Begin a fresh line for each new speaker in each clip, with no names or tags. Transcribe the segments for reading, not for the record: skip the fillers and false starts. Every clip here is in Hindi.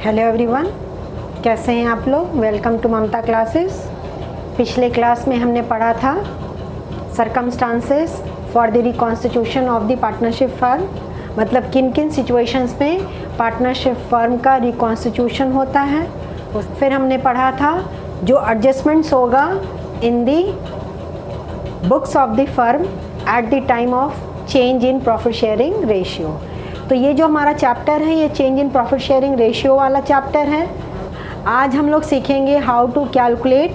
हेलो एवरीवन, कैसे हैं आप लोग। Welcome to Mamta classes. पिछले क्लास में हमने पढ़ा था circumstances for the reconstitution of the partnership firm, मतलब किन किन सिचुएशंस में पार्टनरशिप फर्म का रिकॉन्स्टिट्यूशन होता है। फिर हमने पढ़ा था जो एडजस्टमेंट्स होगा in the books of the firm at the time of change in profit sharing ratio. तो ये जो हमारा चैप्टर है ये change in profit sharing ratio वाला चैप्टर है। आज हम लोग सीखेंगे how to calculate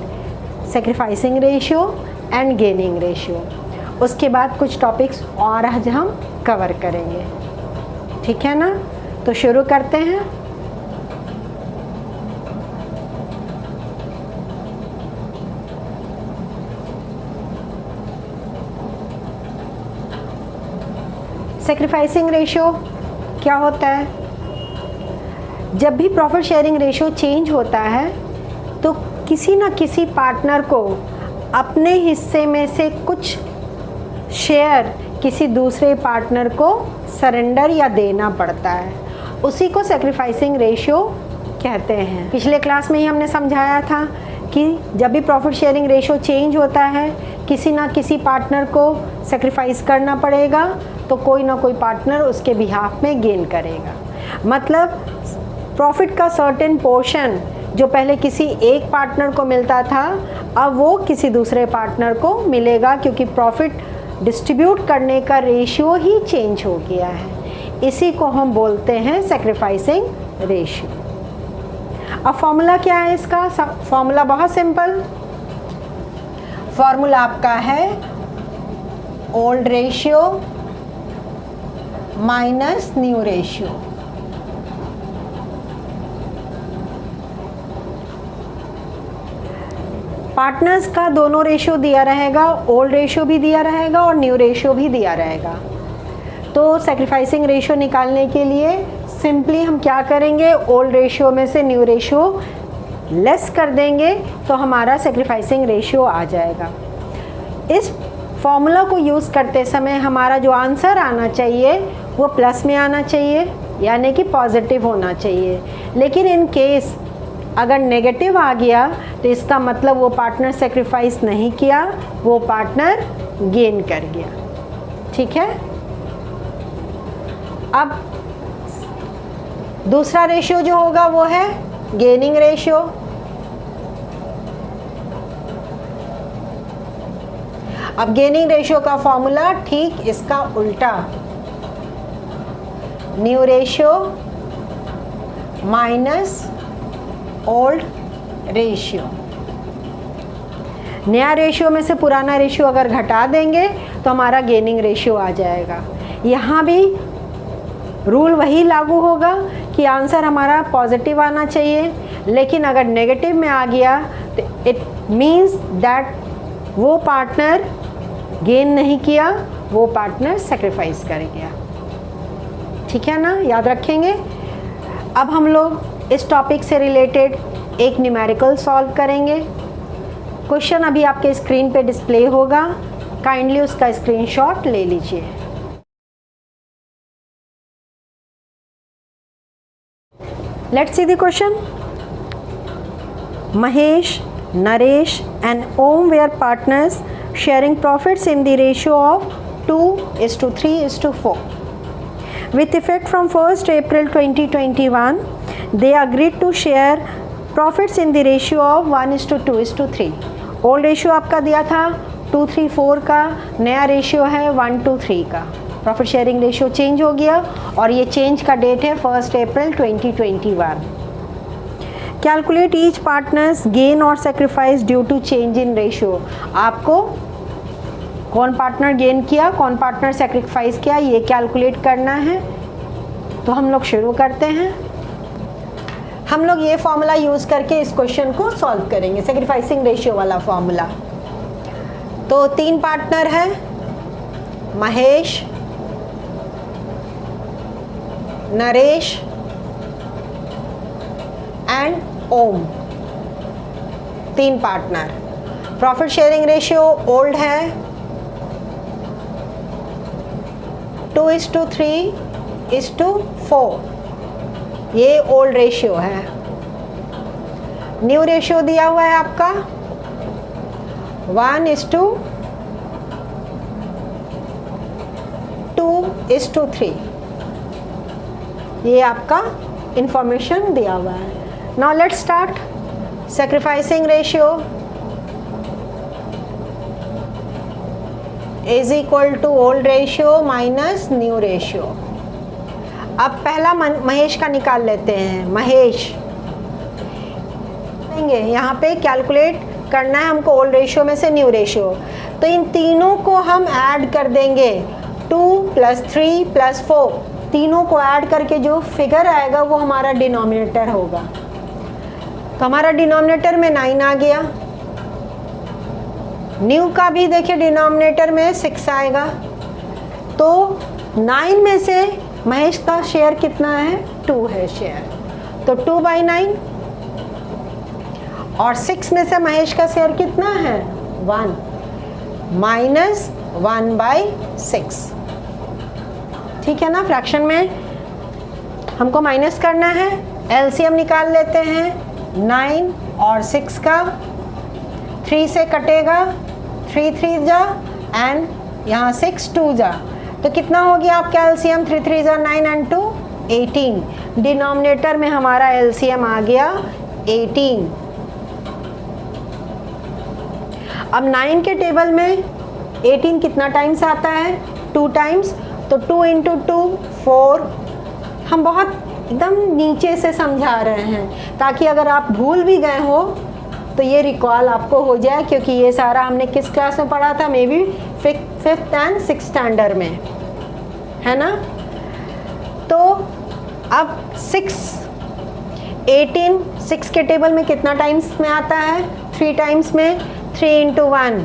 sacrificing ratio and gaining ratio. उसके बाद कुछ टॉपिक्स और आज हम कवर करेंगे, ठीक है ना। तो शुरू करते हैं। सेक्रीफाइसिंग रेशियो क्या होता है। जब भी प्रॉफिट शेयरिंग रेशियो चेंज होता है तो किसी न किसी पार्टनर को अपने हिस्से में से कुछ शेयर किसी दूसरे पार्टनर को सरेंडर या देना पड़ता है, उसी को सेक्रीफाइसिंग रेशियो कहते हैं। पिछले क्लास में ही हमने समझाया था कि जब भी प्रॉफिट शेयरिंग रेशियो चेंज होता है किसी ना किसी पार्टनर को सेक्रीफाइस करना पड़ेगा, तो कोई ना कोई पार्टनर उसके बिहाफ में गेन करेगा। मतलब प्रॉफिट का सर्टेन पोर्शन जो पहले किसी एक पार्टनर को मिलता था अब वो किसी दूसरे पार्टनर को मिलेगा, क्योंकि प्रॉफिट डिस्ट्रीब्यूट करने का रेशियो ही चेंज हो गया है। इसी को हम बोलते हैं सेक्रीफाइसिंग रेशियो। अब फॉर्मूला क्या है इसका। फॉर्मूला बहुत सिंपल। फॉर्मूला आपका है old ratio minus new ratio. Partners का दोनों रेशियो दिया रहेगा, ओल्ड रेशियो भी दिया रहेगा और न्यू रेशियो भी दिया रहेगा। तो सेक्रीफाइसिंग रेशियो निकालने के लिए सिंपली हम क्या करेंगे, ओल्ड रेशियो में से न्यू रेशियो लेस कर देंगे तो हमारा सेक्रीफाइसिंग रेशियो आ जाएगा। इस फॉर्मूला को यूज़ करते समय हमारा जो आंसर आना चाहिए वो प्लस में आना चाहिए, यानी कि पॉजिटिव होना चाहिए। लेकिन इन केस अगर नेगेटिव आ गया तो इसका मतलब वो पार्टनर सेक्रीफाइस नहीं किया, वो पार्टनर गेन कर गया, ठीक है। अब दूसरा रेशियो जो होगा वो है गेनिंग रेशियो। अब गेनिंग रेशियो का फॉर्मूला ठीक इसका उल्टा, new ratio minus old ratio. नया रेशियो में से पुराना रेशियो अगर घटा देंगे तो हमारा गेनिंग रेशियो आ जाएगा। यहाँ भी रूल वही लागू होगा कि आंसर हमारा पॉजिटिव आना चाहिए, लेकिन अगर नेगेटिव में आ गया तो इट मीन्स दैट वो पार्टनर गेन नहीं किया, वो पार्टनर सेक्रीफाइस कर गया, ठीक है ना, याद रखेंगे। अब हम लोग इस टॉपिक से रिलेटेड एक न्यूमेरिकल सॉल्व करेंगे। क्वेश्चन अभी आपके स्क्रीन पे डिस्प्ले होगा, काइंडली उसका स्क्रीनशॉट ले लीजिए। Let's see the question. Mahesh, Naresh and Om were partners sharing profits in the ratio of 2:3:4. With effect from 1st April 2021, they agreed to share profits in the ratio of 1:2:3. Old ratio आपका दिया था 2:3:4 का, नया रेशियो है 1:3 का। प्रॉफिट शेयरिंग रेशियो चेंज हो गया और ये चेंज का डेट है 1st April 2021। Calculate each partners gain और sacrifice due to change in ratio. आपको कौन पार्टनर गेन किया, कौन पार्टनर सेक्रीफाइस किया, ये कैलकुलेट करना है। तो हम लोग शुरू करते हैं। हम लोग ये फॉर्मूला यूज़ करके इस क्वेश्चन को सॉल्व करेंगे, सेक्रीफाइसिंग रेशियो वाला फॉर्मूला। तो 3 पार्टनर है, Mahesh, Naresh and Om, 3 partner. Profit sharing ratio old है 2:3:4। ये ओल्ड रेशियो है। न्यू रेशियो दिया हुआ है आपका 1:2:3, ये आपका इंफॉर्मेशन दिया हुआ है। Now let's start. Sacrificing ratio is equal to old ratio minus new ratio. अब पहला महेश का निकाल लेते हैं। महेश यहाँ पे कैलकुलेट करना है हमको ओल्ड रेशियो में से न्यू रेशियो, तो इन तीनों को हम ऐड कर देंगे। 2 + 3 + 4, तीनों को ऐड करके जो फिगर आएगा वो हमारा डिनोमिनेटर होगा। तो हमारा डिनोमिनेटर में 9 आ गया। न्यू का भी देखिए डिनोमिनेटर में 6 आएगा। तो 9 में से महेश का शेयर कितना है? 2 है शेयर, तो 2/9। और 6 में से महेश का शेयर कितना है? 1 माइनस 1/6। ठीक है ना, फ्रैक्शन में हमको माइनस करना है। एलसीएम निकाल लेते हैं 9 और 6 का। 3 से कटेगा, 3 3 जा एंड यहाँ 6 2 जा, तो कितना हो गया आपका एलसीएम? 3 3 जा 9 एंड 2 18। डिनोमिनेटर में हमारा एलसीएम आ गया 18। अब 9 के टेबल में 18 कितना टाइम्स आता है? 2 टाइम्स, तो 2 × 2 4। हम बहुत एकदम नीचे से समझा रहे हैं ताकि अगर आप भूल भी गए हो तो ये रिकॉल आपको हो जाए, क्योंकि ये सारा हमने किस क्लास में पढ़ा था? May be 5th and 6th standard में, है ना। तो अब 18 6 के टेबल में कितना टाइम्स में आता है? 3 टाइम्स में। 3 × 1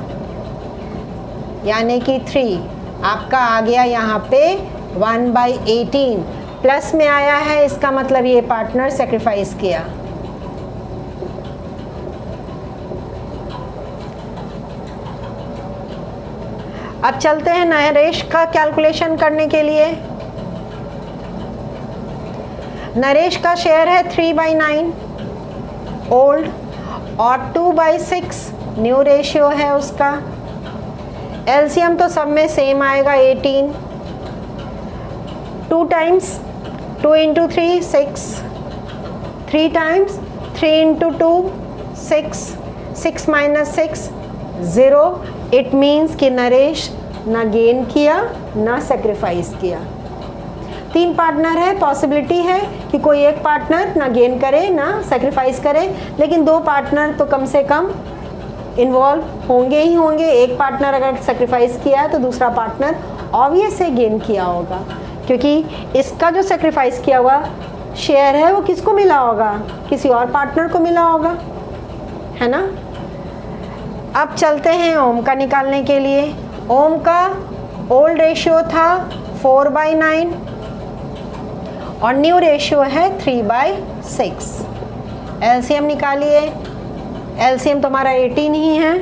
यानी कि 3 आपका आ गया यहाँ पे 1/18। प्लस में आया है, इसका मतलब ये पार्टनर सेक्रीफाइस किया। अब चलते हैं नरेश का कैलकुलेशन करने के लिए। नरेश का शेयर है 3/9 ओल्ड और 2/6 न्यू रेशियो है उसका। एलसीएम तो सब में सेम आएगा 18। 2 टाइम्स 2 × 3 6, 3 टाइम्स 3 × 2 6, 6 - 6 0। इट मीन्स कि नरेश ना गेन किया ना सेक्रीफाइस किया। 3 पार्टनर है, पॉसिबिलिटी है कि कोई एक पार्टनर ना गेन करे ना सेक्रीफाइस करे, लेकिन 2 पार्टनर तो कम से कम इन्वॉल्व होंगे ही होंगे। एक पार्टनर अगर सेक्रीफाइस किया है तो दूसरा पार्टनर ऑब्वियस है गेन किया होगा, क्योंकि इसका जो सेक्रीफाइस किया हुआ शेयर है वो किसको मिला होगा? किसी और पार्टनर को मिला होगा, है ना। अब चलते हैं ओम का निकालने के लिए। ओम का ओल्ड रेशियो था 4/9 और न्यू रेशियो है 3/6। एलसीएम निकालिए। एलसीएम तो हमारा 18 ही है।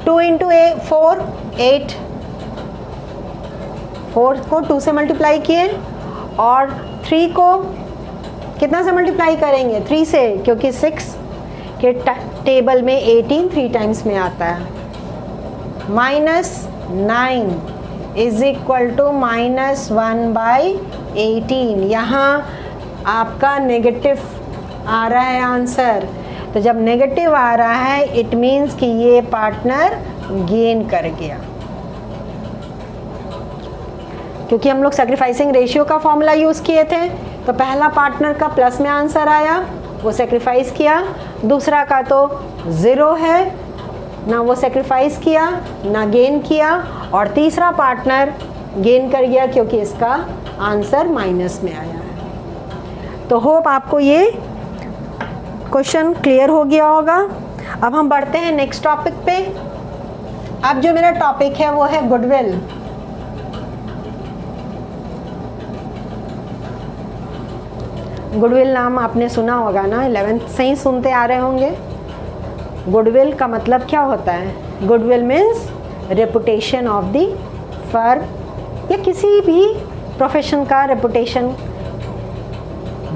2 × 4 8, 4 को 2 से मल्टीप्लाई किए और 3 को कितना से मल्टीप्लाई करेंगे? 3 से, क्योंकि 6 के टेबल में 18 3 टाइम्स में आता है। -9 इज इक्वल टू -1/18। यहाँ आपका नेगेटिव आ रहा है आंसर। तो जब नेगेटिव आ रहा है इट मीन्स कि ये पार्टनर गेन कर गया, क्योंकि हम लोग सेक्रीफाइसिंग रेशियो का फॉर्मूला यूज़ किए थे। तो पहला पार्टनर का प्लस में आंसर आया, वो सेक्रीफाइस किया। दूसरा का तो 0 है, ना वो सेक्रीफाइस किया ना गेन किया। और तीसरा पार्टनर गेन कर गया क्योंकि इसका आंसर माइनस में आया है। तो होप आपको ये क्वेश्चन क्लियर हो गया होगा। अब हम बढ़ते हैं नेक्स्ट टॉपिक पे। अब जो मेरा टॉपिक है वो है गुडविल। गुडविल नाम आपने सुना होगा ना, 11th से ही सुनते आ रहे होंगे। गुडविल का मतलब क्या होता है? Goodwill means reputation of the firm या किसी भी प्रोफेशन का रेपुटेशन,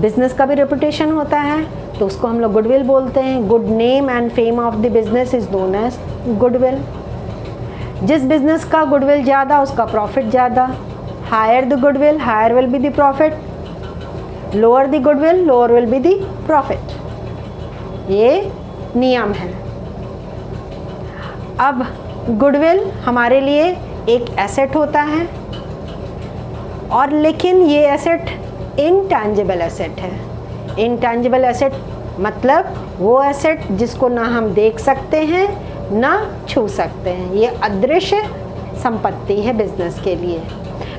बिजनेस का भी रेपुटेशन होता है, तो उसको हम लोग गुडविल बोलते हैं। Good name and fame of the business is known as goodwill. जिस बिजनेस का गुडविल ज़्यादा उसका प्रॉफिट ज़्यादा। Higher the goodwill higher will be the profit, lower the goodwill lower will be the profit. ये नियम है। अब गुडविल हमारे लिए एक एसेट होता है, और लेकिन ये एसेट इनटैंजिबल एसेट है। इनटैंजिबल एसेट मतलब वो एसेट जिसको ना हम देख सकते हैं ना छू सकते हैं। ये अदृश्य संपत्ति है बिजनेस के लिए,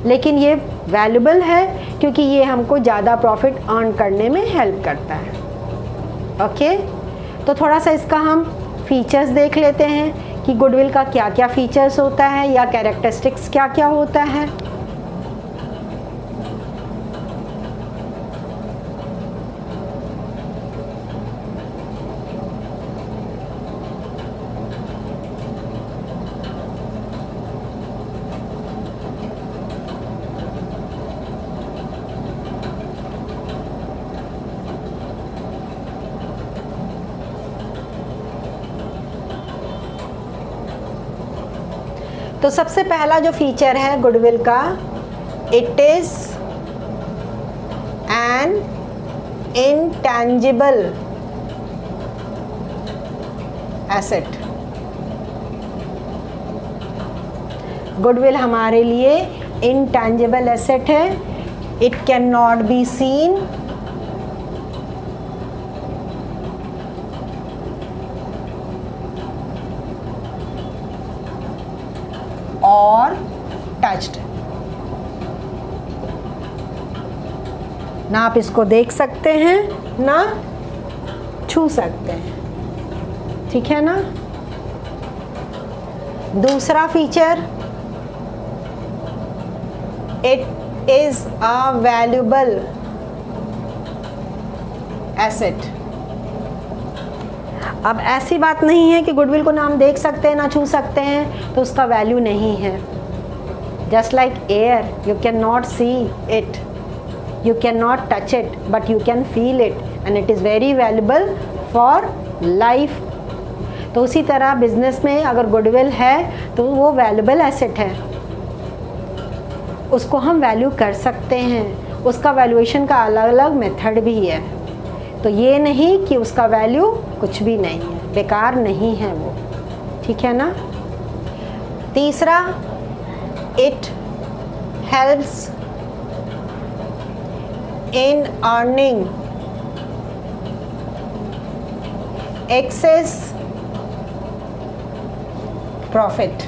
लेकिन ये वैल्यूबल है क्योंकि ये हमको ज़्यादा प्रॉफिट अर्न करने में हेल्प करता है। ओके, तो थोड़ा सा इसका हम फीचर्स देख लेते हैं कि गुडविल का क्या क्या फीचर्स होता है या कैरेक्टरिस्टिक्स क्या क्या होता है। तो सबसे पहला जो फीचर है गुडविल का, it is an intangible asset. Goodwill हमारे लिए इनटैंजिबल एसेट है। It can not be seen, और टच्ड। ना आप इसको देख सकते हैं ना छू सकते हैं, ठीक है ना। दूसरा feature, it is a valuable asset. अब ऐसी बात नहीं है कि गुडविल को ना हम देख सकते हैं ना छू सकते हैं तो उसका वैल्यू नहीं है। Just like air, you can not see it, you can not touch it, but you can feel it and it is very valuable for life. तो उसी तरह बिजनेस में अगर गुडविल है तो वो वैल्यूबल एसेट है, उसको हम वैल्यू कर सकते हैं। उसका वैल्यूएशन का अलग अलग मेथड भी है, तो ये नहीं कि उसका वैल्यू कुछ भी नहीं है, बेकार नहीं है वो, ठीक है ना। तीसरा, it helps in earning access profit.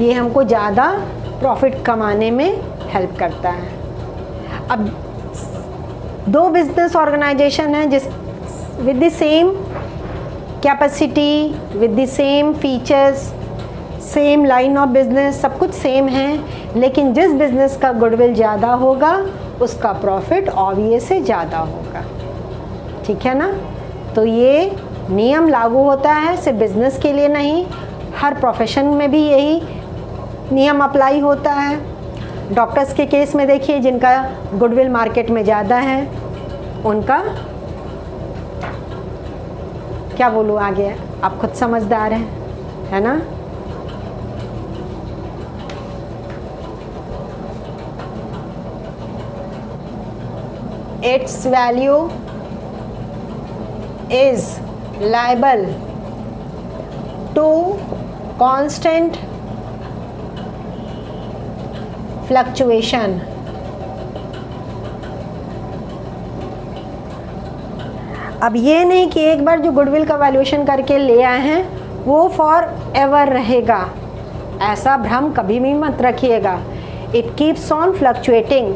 ये हमको ज़्यादा प्रॉफिट कमाने में हेल्प करता है। अब दो बिजनेस ऑर्गेनाइजेशन है जिस with the same capacity, with the same features, same line of business, सब कुछ सेम है, लेकिन जिस बिजनेस का गुडविल ज़्यादा होगा उसका प्रॉफिट ऑब्वियस से ज़्यादा होगा, ठीक है ना। तो ये नियम लागू होता है सिर्फ बिजनेस के लिए नहीं, हर प्रोफेशन में भी यही नियम अप्लाई होता है। डॉक्टर्स के केस में देखिए, जिनका गुडविल मार्केट में ज़्यादा है उनका क्या बोलूँ आगे, आप खुद समझदार हैं, है ना। Its value is liable to constant fluctuation. अब ये नहीं कि एक बार जो गुडविल का वैल्यूएशन करके ले आए हैं वो फॉर एवर रहेगा, ऐसा भ्रम कभी भी मत रखिएगा। It keeps on fluctuating.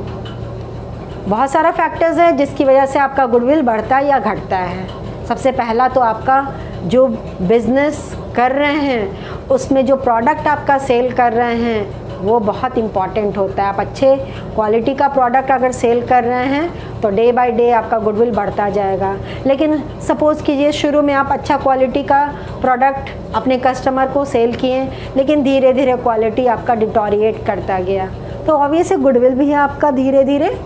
बहुत सारा फैक्टर्स है जिसकी वजह से आपका गुडविल बढ़ता या घटता है। सबसे पहला तो आपका जो बिजनेस कर रहे हैं उसमें जो प्रोडक्ट आपका सेल कर रहे हैं वो बहुत इम्पॉर्टेंट होता है। आप अच्छे क्वालिटी का प्रोडक्ट अगर सेल कर रहे हैं तो डे बाय डे आपका गुडविल बढ़ता जाएगा। लेकिन सपोज़ कीजिए शुरू में आप अच्छा क्वालिटी का प्रोडक्ट अपने कस्टमर को सेल किए, लेकिन धीरे धीरे क्वालिटी आपका डिटोरिएट करता गया, तो ऑब्वियसली गुडविल भी आपका धीरे धीरे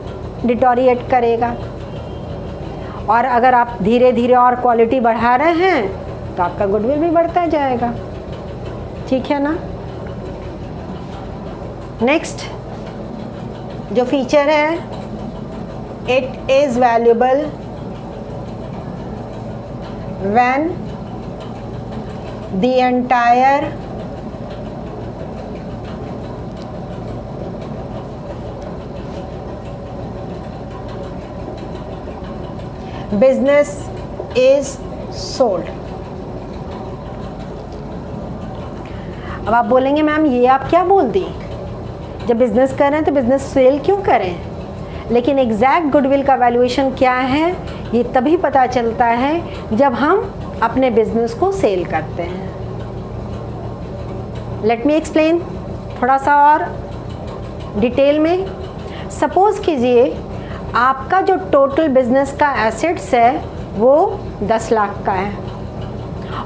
डिटोरिएट करेगा। और अगर आप धीरे धीरे और क्वालिटी बढ़ा रहे हैं तो आपका गुडविल भी बढ़ता जाएगा। ठीक है ना। नेक्स्ट जो फीचर है, it is valuable when the entire business is sold. अब आप बोलेंगे मैम ये आप क्या बोल दी, जब बिजनेस कर रहे हैं तो बिजनेस सेल क्यों करें। लेकिन एग्जैक्ट गुडविल का वैल्यूएशन क्या है ये तभी पता चलता है जब हम अपने बिजनेस को सेल करते हैं। लेट मी एक्सप्लेन थोड़ा सा और डिटेल में। सपोज कीजिए आपका जो टोटल बिजनेस का एसेट्स है वो 10 लाख का है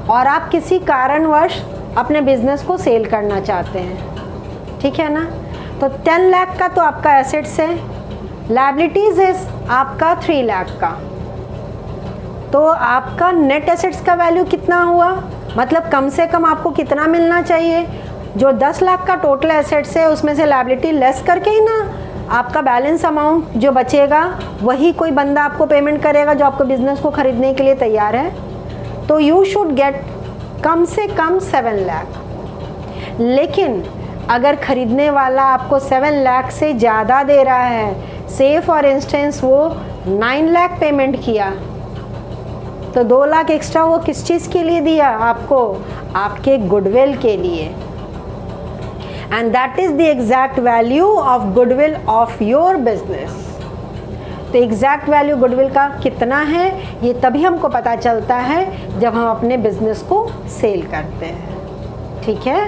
और आप किसी कारणवश अपने बिजनेस को सेल करना चाहते हैं, ठीक है ना। तो 10 लाख का तो आपका एसेट्स है, लायबिलिटीज है आपका 3 लाख का, तो आपका नेट एसेट्स का वैल्यू कितना हुआ, मतलब कम से कम आपको कितना मिलना चाहिए। जो 10 लाख का टोटल एसेट्स है उसमें से लायबिलिटी लेस करके ही ना आपका बैलेंस अमाउंट जो बचेगा वही कोई बंदा आपको पेमेंट करेगा जो आपको बिजनेस को खरीदने के लिए तैयार है। तो यू शुड गेट कम से कम 7 लाख। लेकिन अगर खरीदने वाला आपको 7 लाख से ज़्यादा दे रहा है, से फॉर इंस्टेंस वो 9 लाख पेमेंट किया, तो 2 लाख एक्स्ट्रा वो किस चीज़ के लिए दिया आपको, आपके गुडविल के लिए। And that is the exact value of goodwill of your business. तो एग्जैक्ट वैल्यू गुडविल का कितना है ये तभी हमको पता चलता है जब हम अपने बिजनेस को सेल करते हैं, ठीक है।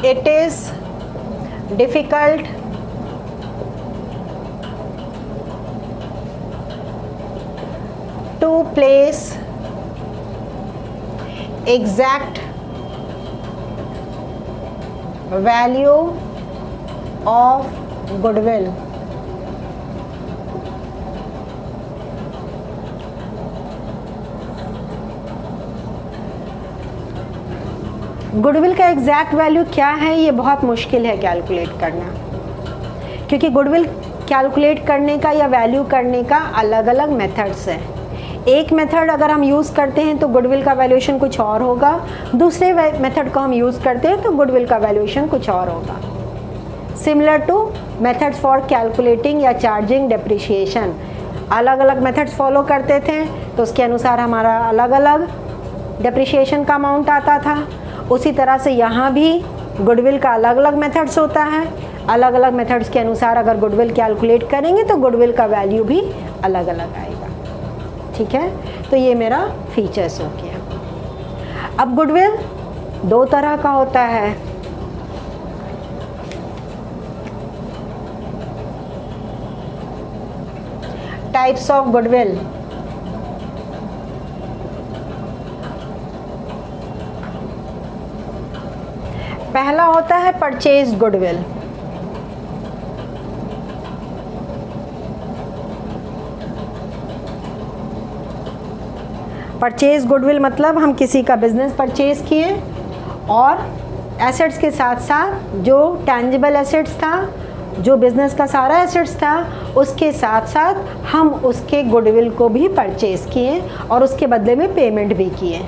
It is difficult to place exact value of goodwill. Goodwill का एग्जैक्ट वैल्यू क्या है ये बहुत मुश्किल है कैलकुलेट करना, क्योंकि गुडविल कैलकुलेट करने का या वैल्यू करने का अलग अलग मेथड्स हैं। एक मेथड अगर हम यूज़ करते हैं तो गुडविल का वैल्यूएशन कुछ और होगा, दूसरे मेथड को हम यूज़ करते हैं तो गुडविल का वैल्यूएशन कुछ और होगा। Similar two methods for calculating या चार्जिंग डेप्रिसिएशन, अलग अलग मेथड्स फॉलो करते थे तो उसके अनुसार हमारा अलग अलग डेप्रिसिएशन का अमाउंट आता था। उसी तरह से यहाँ भी गुडविल का अलग अलग मेथड्स होता है, अलग अलग मेथड्स के अनुसार अगर गुडविल कैलकुलेट करेंगे तो गुडविल का वैल्यू भी अलग अलग आएगा, ठीक है। तो ये मेरा फीचर्स हो गया। अब गुडविल 2 तरह का होता है। Types of goodwill. पहला होता है परचेज गुडविल। परचेज गुडविल मतलब हम किसी का बिजनेस परचेज किए और एसेट्स के साथ साथ जो टैंजिबल एसेट्स था, जो बिजनेस का सारा एसेट्स था, उसके साथ साथ हम उसके गुडविल को भी परचेज किए और उसके बदले में पेमेंट भी किए,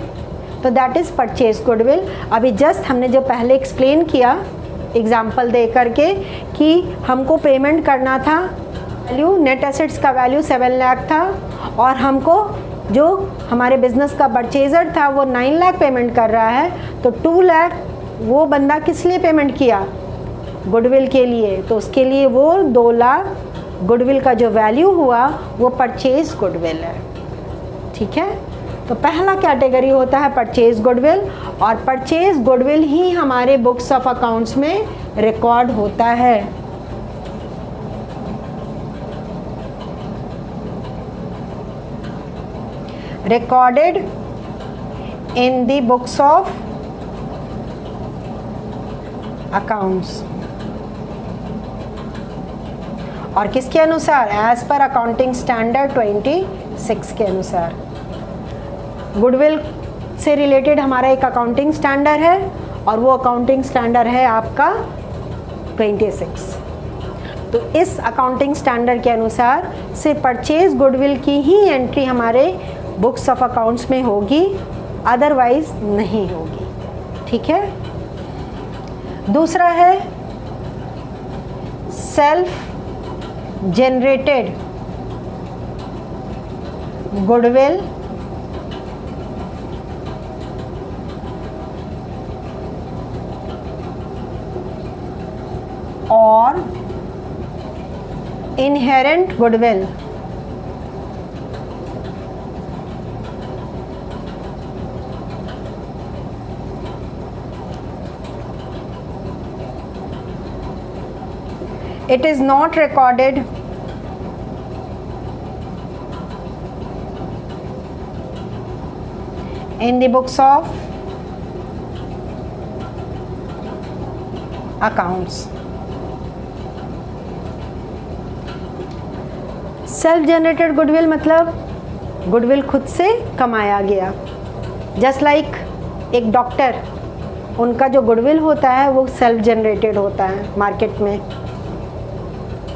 तो दैट इज़ परचेज गुडविल। अभी जस्ट हमने जो पहले एक्सप्लेन किया एग्जांपल दे करके कि हमको पेमेंट करना था, वैल्यू नेट एसेट्स का वैल्यू 7 लाख था और हमको जो हमारे बिजनेस का परचेजर था वो 9 लाख पेमेंट कर रहा है, तो 2 लाख वो बंदा किस लिए पेमेंट किया, गुडविल के लिए, तो उसके लिए वो 2 लाख गुडविल का जो वैल्यू हुआ वो परचेज गुडविल है, ठीक है। तो पहला कैटेगरी होता है परचेज गुडविल, और परचेज गुडविल ही हमारे बुक्स ऑफ अकाउंट्स में रिकॉर्ड होता है। Recorded in the books of accounts. और किसके अनुसार? एज पर अकाउंटिंग स्टैंडर्ड 26 के अनुसार। गुडविल से रिलेटेड हमारा एक अकाउंटिंग स्टैंडर्ड है, और वो अकाउंटिंग स्टैंडर्ड है आपका 26। तो इस अकाउंटिंग स्टैंडर्ड के अनुसार सिर्फ परचेज गुडविल की ही एंट्री हमारे बुक्स ऑफ अकाउंट्स में होगी, अदरवाइज नहीं होगी। ठीक है। दूसरा है सेल्फ जनरेटेड गुडविल और inherent goodwill. It is not recorded in the books of accounts. Self generated goodwill मतलब गुडविल खुद से कमाया गया। जस्ट लाइक एक डॉक्टर, उनका जो गुडविल होता है वो सेल्फ जनरेटेड होता है मार्केट में।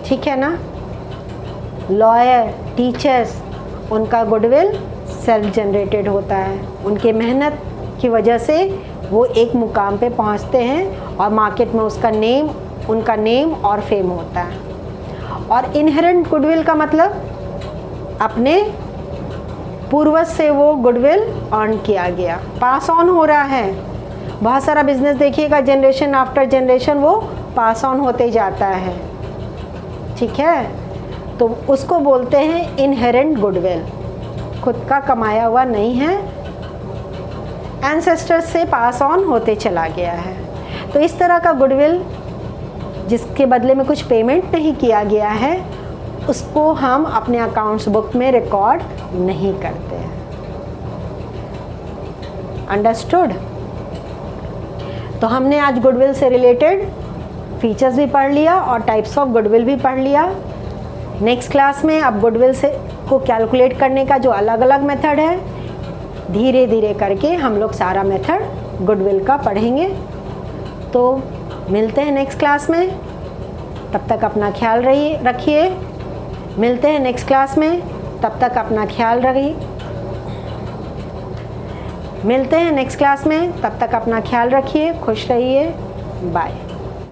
ठीक है ना। लॉयर, टीचर्स, उनका गुडविल सेल्फ जनरेटेड होता है। उनके मेहनत की वजह से वो एक मुकाम पे पहुंचते हैं और मार्केट में उनका नेम और फेम होता है। और इनहेरेंट गुडविल का मतलब अपने पूर्वज से वो गुडविल अर्न किया गया, पास ऑन हो रहा है। बहुत सारा बिजनेस देखिएगा, जनरेशन आफ्टर जनरेशन वो पास ऑन होते जाता है। ठीक है। तो उसको बोलते हैं इनहेरेंट गुडविल। खुद का कमाया हुआ नहीं है, एंसेस्टर्स से पास ऑन होते चला गया है। तो इस तरह का गुडविल जिसके बदले में कुछ पेमेंट नहीं किया गया है, उसको हम अपने अकाउंट्स बुक में रिकॉर्ड नहीं करते हैं। अंडरस्टूड? तो हमने आज गुडविल से रिलेटेड फीचर्स भी पढ़ लिया और टाइप्स ऑफ गुडविल भी पढ़ लिया। नेक्स्ट क्लास में अब गुडविल से को कैलकुलेट करने का जो अलग अलग मेथड है, धीरे धीरे करके हम लोग सारा मेथड गुडविल का पढ़ेंगे। तो मिलते हैं नेक्स्ट क्लास में, तब तक अपना ख्याल रखिए। मिलते हैं नेक्स्ट क्लास में, तब तक अपना ख्याल रखिए। मिलते हैं नेक्स्ट क्लास में, तब तक अपना ख्याल रखिए। खुश रहिए। बाय।